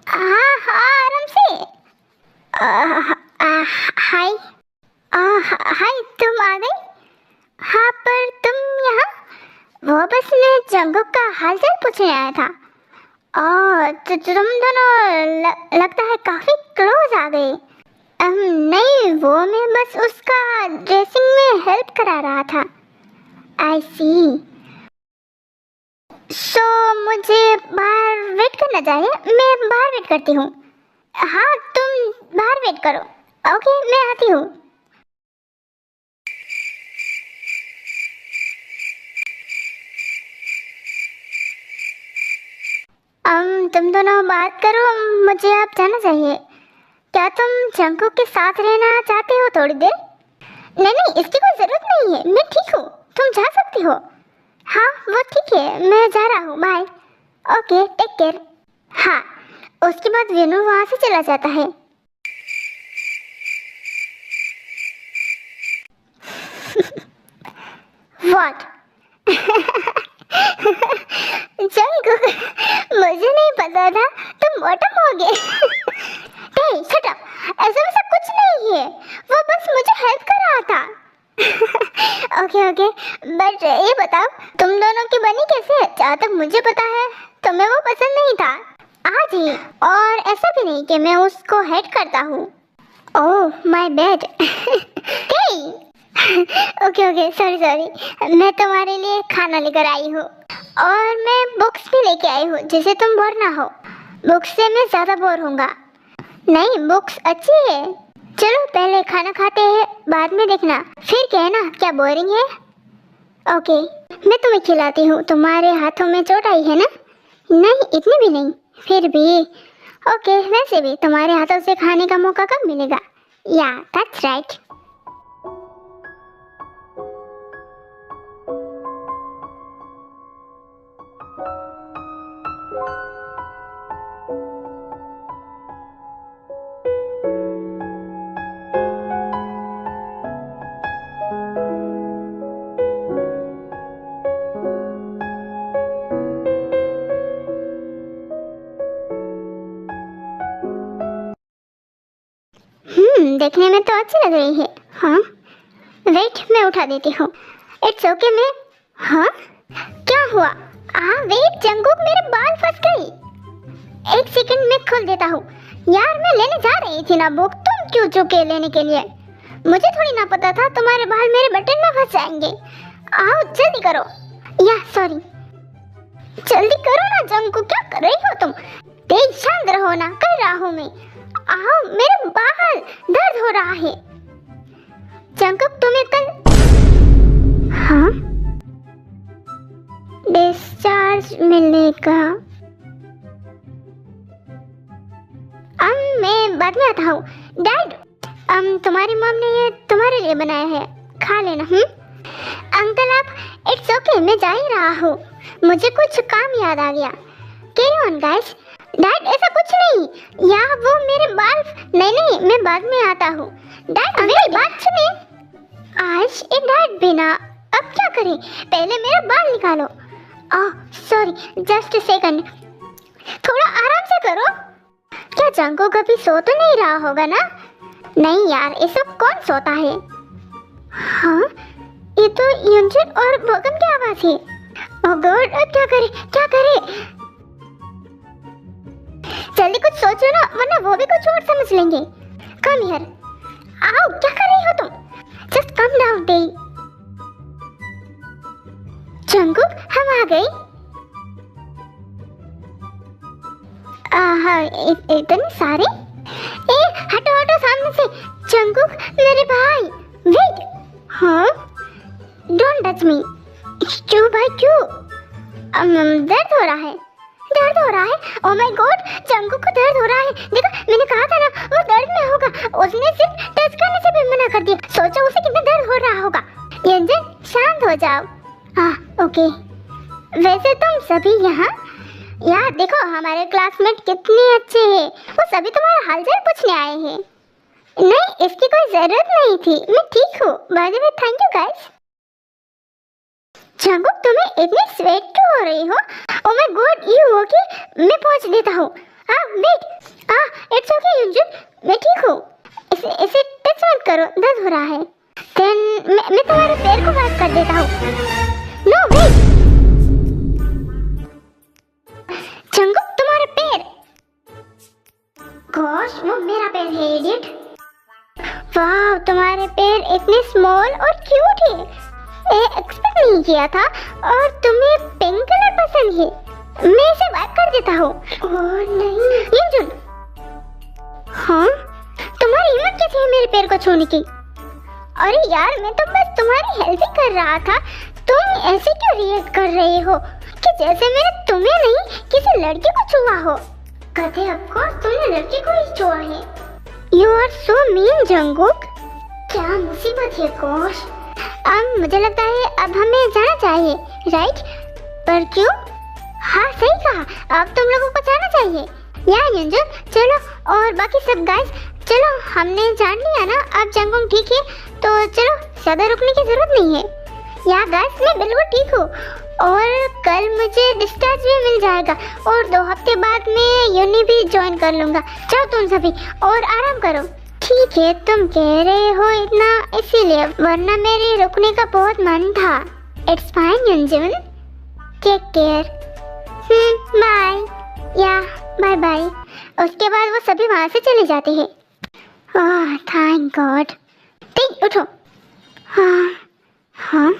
हाँ हाँ, आराम से। हाय। हाय, तुम आ गई? हाँ, पर तुम यहाँ? वो बस मैं जंगुक का हालचाल पूछने आया था। तो तुम दोनों लगता है काफी क्लोज आ गए। नहीं, वो मैं बस उसका ड्रेसिंग में हेल्प करा रहा था। आई सी। सो मुझे बाहर वेट करना चाहिए। मैं बाहर वेट करती हूँ। हाँ, तुम बाहर वेट करो। ओके, मैं आती हूँ। तुम दोनों बात करो, मुझे अब जाना चाहिए। क्या तुम जंकुक के साथ रहना चाहते हो थोड़ी देर? नहीं नहीं, इसकी कोई जरूरत नहीं है, मैं ठीक हूँ। तुम जा सकती हो। हाँ, वो ठीक है, मैं जा रहा हूँ। बाय। Okay, take care. हाँ, उसके बाद वेनु वहाँ से चला जाता है। व्हाट? जंकुक, मुझे नहीं पता था तुम बॉटम हो गए। हे, शट अप। ऐसा वैसा कुछ नहीं है, वो बस मुझे हेल्प कर रहा था। ओके ओके, बट ये बताओ तुम दोनों की बनी कैसे? जहाँ तक मुझे पता है तुम्हें वो पसंद नहीं था आज ही, और ऐसा भी नहीं कि मैं उसको हेट करता हूँ। Oh my bad. Okay okay, sorry sorry. मैं तुम्हारे लिए खाना लेकर आई हूँ, और मैं बुक्स भी लेके आई हूँ जिससे तुम बोर ना हो। बुक्स से मैं ज़्यादा बोर होऊंगा। नहीं, बुक्स अच्छी है। चलो पहले खाना खाते हैं, बाद में देखना फिर कहना क्या बोरिंग है। ओके, मैं तुम्हें खिलाती हूँ। तुम्हारे हाथों में चोट आई है ना? नहीं, इतनी भी नहीं, फिर भी। ओके, वैसे भी तुम्हारे हाथों से खाने का मौका कब मिलेगा? या दैट्स राइट। देखने में तो अच्छी लग रही है। हाँ, वेट, मैं उठा देती हूँ। It's okay. मैं हाँ, क्या हुआ? वेट जंगुक, मेरे बाल फंस गई। एक सेकंड में खोल देता हूँ। यार, मैं लेने जा रही थी ना बुक, तुम क्यों चुके लेने के लिए? मुझे थोड़ी ना पता था तुम्हारे बाल मेरे बटन में फंस जाएंगे। आओ जल्दी करो। या सॉरी, जल्दी करो ना जंगुक, क्या कर रही हो तुम? तेज शांत रहो ना, कर रहा हूँ मैं। आओ, मेरे बाल दर्द हो रहा है। जंगुक, तुम्हें कल हाँ डिस्चार्ज मिलेगा। मैं बाद में आता हूँ। डैड, तुम्हारी मॉम ने ये तुम्हारे लिए बनाया है, खा लेना। अंकल आप, इट्स ओके, मैं जा ही रहा हूँ, मुझे कुछ काम याद आ गया। Carry on guys. डैड, ऐसा कुछ नहीं, यहाँ वो मेरे बाल। नहीं नहीं, मैं बाद में आता हूँ। डैड, मेरी बात सुनिए। आज एक डैड बिना, अब क्या करें? पहले मेरा बाल निकालो। ओह सॉरी, जस्ट सेकंड, थोड़ा आराम से करो। क्या जंगो कभी सो तो नहीं रहा होगा ना? नहीं यार, ये सब कौन सोता है? हाँ, ये तो युंजन और भोगम की आवाज है। ओह गॉड, अब क्या करे क्या करे? जल्दी कुछ सोचो ना, वरना वो भी कुछ और समझ लेंगे। Come here. आओ, क्या कर रही हो तुम? जस्ट कम डाउन डे। जंगुक, हम आ गए। हाँ, इतने सारे? ए, हटो हटो सामने से। जंगुक, मेरे भाई, वेट। हाँ, डोंट टच मी। क्यों भाई, क्यों? दर्द हो रहा है। दर्द हो रहा है? ओह माय गॉड, जंगुक को दर्द हो रहा है। देखो, मैंने कहा था ना वो दर्द में होगा। उसने सिर्फ टच करने से भी मना कर दिया, सोचो उसे कितना दर्द हो रहा होगा। यंजन, शांत हो जाओ। ओके। वैसे तुम सभी यहाँ, यार देखो हमारे क्लासमेट कितने अच्छे हैं, वो सभी तुम्हारा हालचाल पूछने आए हैं। नहीं, इसकी कोई जरूरत नहीं थी, मैं ठीक हूँ। By the way, thank you guys. Jungkook, तुम्हें इतनी स्वेट क्यों हो रही हो? Oh my god, you okay? मैं पहुंच देता हूँ। हाँ, वेट, इट्स ओके युंजुन, मैं ठीक हूँ। इसे टच मत करो, दर्द हो रहा है। देन मैं तुम्हारे पैर को वाइप कर देता हूँ। नो वेट, जंगुक तुम्हारे पैर। गॉश, वो मेरा पैर है इडियट। वाह, तुम्हारे पैर इतने स्मॉल और क्यूट है, एक्सपेक्ट नहीं किया था। और तुम्हें पिंक कलर पसंद है, मैं इसे वाइप कर देता हूँ। ओह नहीं युंजुन। हाँ, तुम्हारी हिम्मत कैसे है मेरे पैर को छूने की? अरे यार, मैं तो बस तुम्हारी हेल्प ही कर रहा था। तुम ऐसे क्यों रिएक्ट कर रहे हो कि जैसे मैंने तुम्हें नहीं किसी लड़के को छुआ हो? कहते ऑफ कोर्स तुमने लड़के को ही छुआ है। You are so mean Jungkook. क्या मुसीबत है गॉश। मुझे लगता है अब हमें जाना चाहिए, राइट? पर क्यों? हाँ सही कहा, अब तुम लोगों को जाना चाहिए। या युंजुन, चलो, और बाकी सब गाइस चलो, हमने जान लिया ना अब जंगुक ठीक है, तो चलो ज्यादा रुकने की जरूरत नहीं है। या गाइस, मैं बिल्कुल ठीक हूँ और कल मुझे डिस्चार्ज भी मिल जाएगा और 2 हफ्ते बाद मैं यूनि भी ज्वाइन कर लूँगा। जाओ तुम सभी और आराम करो। ठीक है, तुम कह रहे हो इतना इसीलिए, वरना मेरे रुकने का बहुत मन था। It's fine Yunjun, take care. Bye. Yeah bye bye. उसके बाद वो सभी वहाँ से चले जाते हैं। Oh thank god. ठीक, उठो। हाँ हाँ,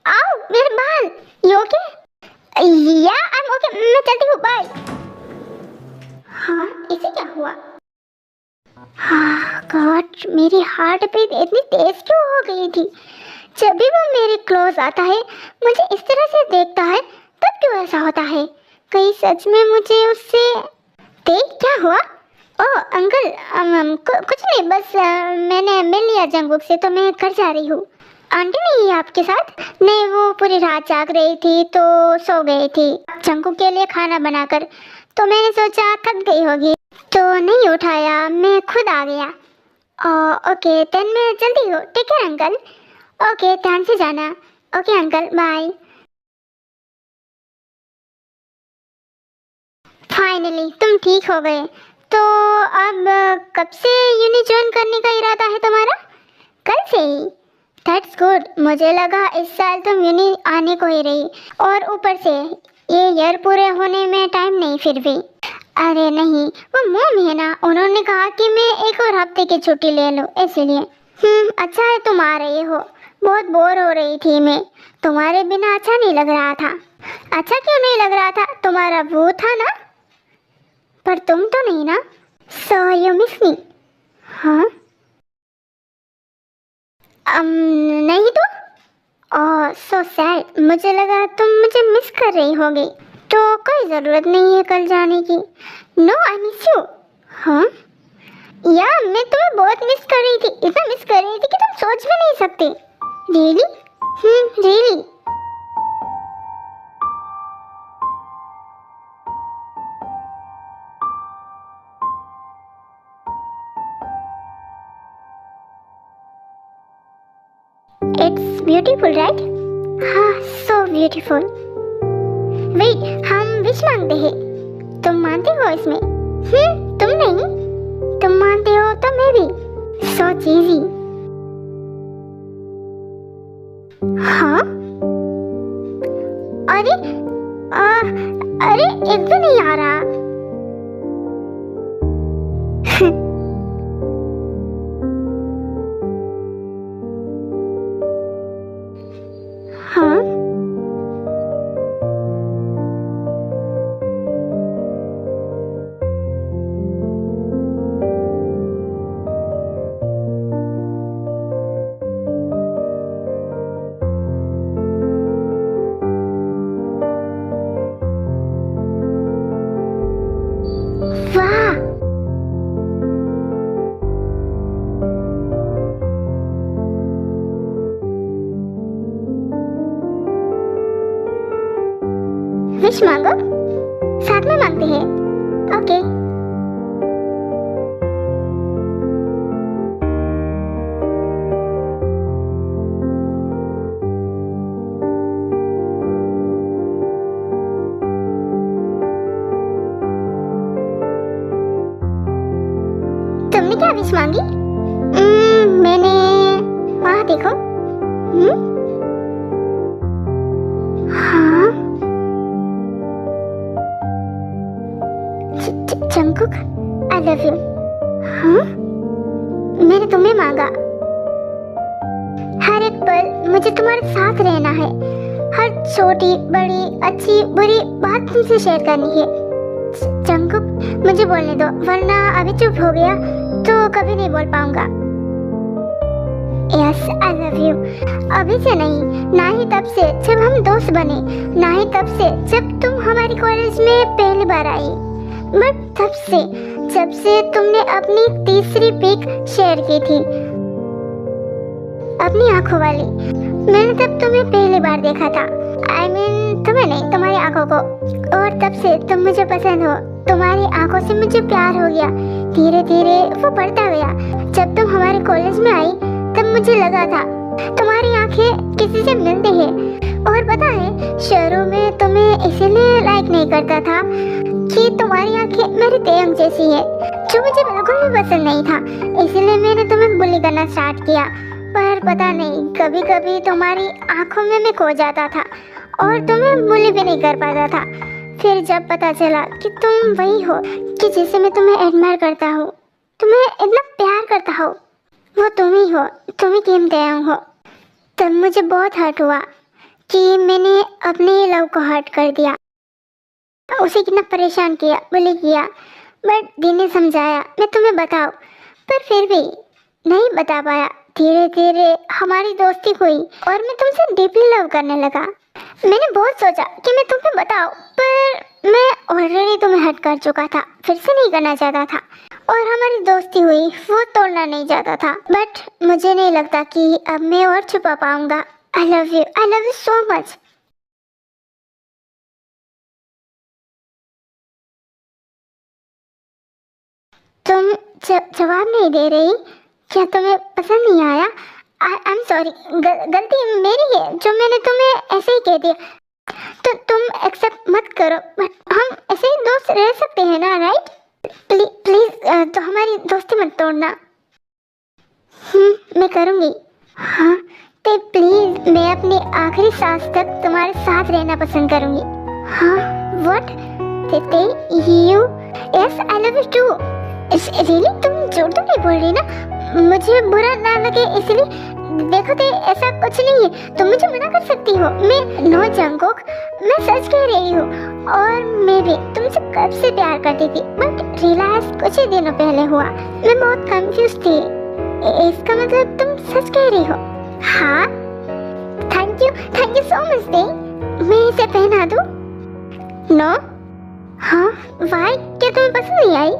आओ मेरे बाल। You okay? Yeah I M okay, मैं चलती हूँ, बाय। हाँ, इसे क्या हुआ? हाँ गॉड, मेरी हार्ट बीट इतनी तेज क्यों हो गई थी? जब भी वो मेरे क्लोज आता है, मुझे इस तरह से देखता है, तब क्यों ऐसा होता है? कहीं सच में मुझे उससे देख क्या हुआ? ओह अंकल, कुछ नहीं, बस मैंने मिल लिया जंगुक से, तो मैं घर जा रही हूँ। आंटी नहीं है आपके साथ? नहीं, वो पूरी रात जाग रही थी तो सो गई थी जंगुक के लिए खाना बनाकर, तो मैंने सोचा थक गई होगी तो नहीं उठाया, मैं खुद आ गया। ओके देन मैं जल्दी हूँ। Take care uncle. ओके, ध्यान से जाना। Okay uncle, bye. फाइनली तुम ठीक हो गए। तो अब कब से यूनि ज्वाइन करने का इरादा है तुम्हारा? कल से ही? That's good. मुझे लगा इस साल तुम यूनि आने को ही रही, और ऊपर से ये ईयर पूरे होने में टाइम नहीं फिर भी। अरे नहीं, वो मॉम है ना, उन्होंने कहा कि मैं 1 और हफ्ते की छुट्टी ले लूँ, इसलिए। अच्छा है तुम आ रही हो, बहुत बोर हो रही थी मैं, तुम्हारे बिना अच्छा नहीं लग रहा था। अच्छा क्यों नहीं लग रहा था? तुम्हारा वो था ना, पर तुम तो नहीं ना। सो यू मिस मी? हाँ नहीं तो। ओह सो सैड, मुझे लगा तुम मुझे मिस कर रही होगी, तो कोई ज़रूरत नहीं है कल जाने की। No I miss you. हाँ या मैं तुम्हें बहुत मिस कर रही थी, इतना मिस कर रही थी कि तुम सोच भी नहीं सकते। Really? Really. It's beautiful right? हाँ, सो ब्यूटीफुल। वेट, हम विश मांगते हैं, तुम मानते हो इसमें? तुम नहीं, तुम मानते हो तो मैं भी। सो चीजी। हाँ अरे अरे एक भी नहीं आ रहा। हाँ विश मांगो, साथ में मांगते हैं। ओके। तुमने क्या विश मांगी? मैंने वहाँ देखो। हाँ, जंगकुक, आई लव यू। हाँ, मैंने तुम्हें मांगा। हर एक पल मुझे तुम्हारे साथ रहना है। हर छोटी बड़ी अच्छी बुरी बात तुमसे शेयर करनी है। जंगकुक, मुझे बोलने दो, वरना अभी चुप हो गया तो कभी नहीं बोल पाऊंगा। Yes, I love you. अभी से नहीं, ना ही तब से जब हम दोस्त बने, ना ही तब से जब तुम हमारी कॉलेज में पहली बार आई, बट तब से जब से तुमने अपनी तीसरी पिक शेयर की थी, अपनी आंखों वाली। मैंने तब तुम्हें पहली बार देखा था। I mean, तुम्हें नहीं, तुम्हारी आंखों को। और तब से तुम मुझे पसंद हो। तुम्हारी आंखों से मुझे प्यार हो गया। धीरे धीरे वो बढ़ता गया। जब तुम हमारे कॉलेज में आई तब मुझे लगा था तुम्हारी आंखें किसी से मिलती है। और पता है, शहरों में तुम्हें इसीलिए लाइक नहीं करता था कि तुम्हारी आंखें मेरी तेयंग जैसी है, जो मुझे बिल्कुल भी पसंद नहीं था। इसलिए मैंने तुम्हें बुली करना स्टार्ट किया। पर पता नहीं, कभी कभी तुम्हारी आंखों में मैं खो जाता था और तुम्हें बुली भी नहीं कर पाता था। फिर जब पता चला कि तुम वही हो कि जिसे मैं तुम्हें एडमायर करता हूँ, तुम्हें इतना प्यार करता हूँ, वो तुम ही हो, तुम ही किम तेयंग हो, तब मुझे बहुत हर्ट हुआ कि मैंने अपने लव को हर्ट कर दिया। उसे कितना परेशान किया, बुली किया। बट दी ने समझाया मैं तुम्हें बताऊं, पर फिर भी नहीं बता पाया। धीरे धीरे हमारी दोस्ती हुई और मैं तुमसे डीपली लव करने लगा। मैंने बहुत सोचा कि मैं तुम्हें बताऊं, पर मैं ऑलरेडी तुम्हें हर्ट कर चुका था, फिर से नहीं करना चाहता था। और हमारी दोस्ती हुई, वो तोड़ना नहीं चाहता था। बट मुझे नहीं लगता कि अब मैं और छुपा पाऊंगा। आई लव यू सो मच। तुम जवाब नहीं दे रही। क्या तुम्हें पसंद नहीं आया? आई एम सॉरी, गलती मेरी है जो मैंने तुम्हें ऐसे ही कह दिया। तो तुम एक्सेप्ट मत करो, बट हम ऐसे ही दोस्त रह सकते हैं ना, राइट? प्लीज तो हमारी दोस्ती मत तोड़ना। मैं करूँगी। हाँ, तो प्लीज मैं अपनी आखिरी सांस तक तुम्हारे साथ रहना पसंद करूँगी। हाँ, what? You? Yes, I love you too. Really? तुम झूठ तो नहीं बोल रही ना? मुझे बुरा ना लगे इसलिए। देखो तो ऐसा कुछ नहीं है, तुम मुझे मना कर सकती हो। मैं नो जंगकुक, मैं सच कह रही हूँ। और मैं भी तुमसे कब से प्यार करती थी, बट रियलाइज कुछ ही दिनों पहले हुआ। मैं बहुत कंफ्यूज थी। इसका मतलब तुम सच कह रही हो? हाँ। थैंक यू सो मच दी। मैं इसे पहना दूँ? नो। हाँ, वाई? क्या तुम्हें पसंद नहीं आई?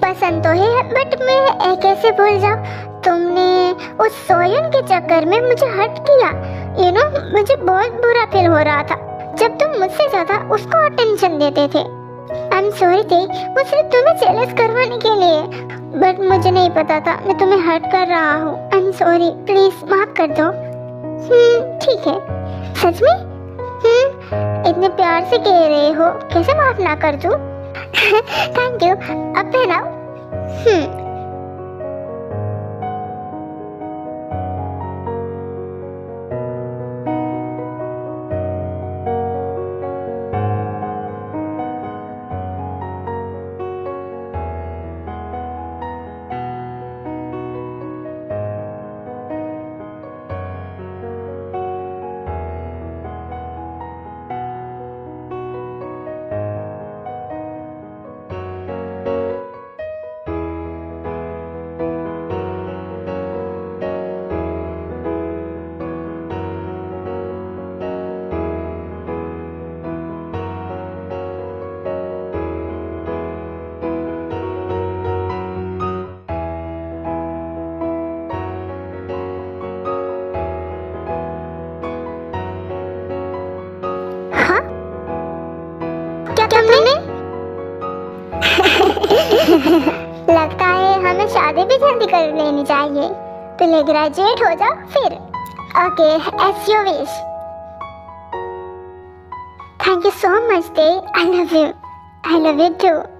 पसंद तो है, बट मैं कैसे भूल जाऊं? तुमने उस सोयन के चक्कर में मुझे हर्ट किया। मुझे बहुत बुरा फील हो रहा था जब तुम मुझसे ज्यादा उसको अटेंशन देते थे। आई एम सॉरी थे, वो सिर्फ तुम्हें जेलस करवाने के लिए। बट मुझे नहीं पता था मैं तुम्हें हर्ट कर रहा हूँ। आई एम सॉरी, प्लीज माफ कर दो। ठीक है। सच में? इतने प्यार से कह रहे हो, कैसे माफ ना कर दूं? Thank you. अब पहनाओ। लगता है हमें शादी भी जल्दी कर लेनी चाहिए। पहले ग्रेजुएट हो जाओ फिर। Okay, as you wish. Thank you so much दे। I love you to.